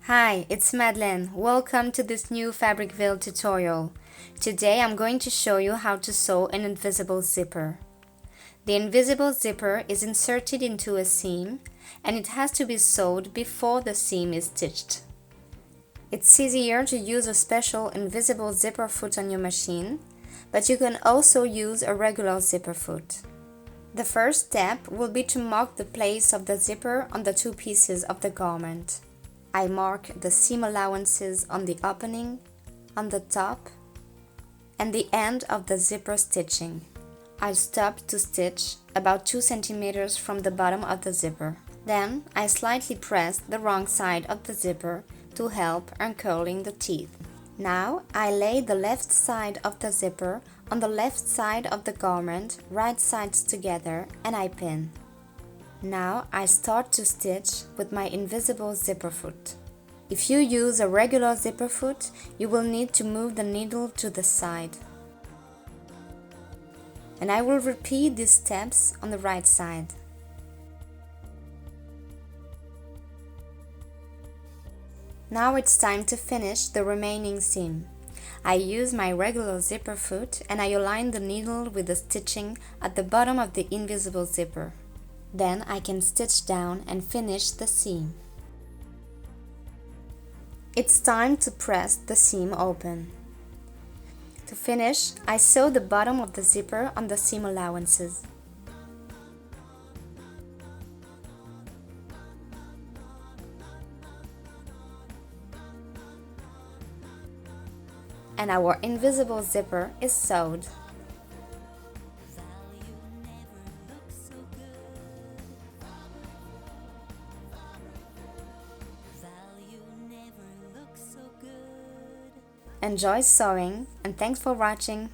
Hi, it's Madeleine. Welcome to this new Fabricville tutorial. Today I'm going to show you how to sew an invisible zipper. The invisible zipper is inserted into a seam and it has to be sewed before the seam is stitched. It's easier to use a special invisible zipper foot on your machine, but you can also use a regular zipper foot. The first step will be to mark the place of the zipper on the two pieces of the garment. I mark the seam allowances on the opening, on the top, and the end of the zipper stitching. I stop to stitch about 2 cm from the bottom of the zipper. Then I slightly press the wrong side of the zipper to help uncurling the teeth. Now I lay the left side of the zipper on the left side of the garment, right sides together, and I pin. Now I start to stitch with my invisible zipper foot. If you use a regular zipper foot, you will need to move the needle to the side. And I will repeat these steps on the right side. Now it's time to finish the remaining seam. I use my regular zipper foot and I align the needle with the stitching at the bottom of the invisible zipper. Then I can stitch down and finish the seam. It's time to press the seam open. To finish, I sew the bottom of the zipper on the seam allowances. And our invisible zipper is sewed. Enjoy sewing and thanks for watching.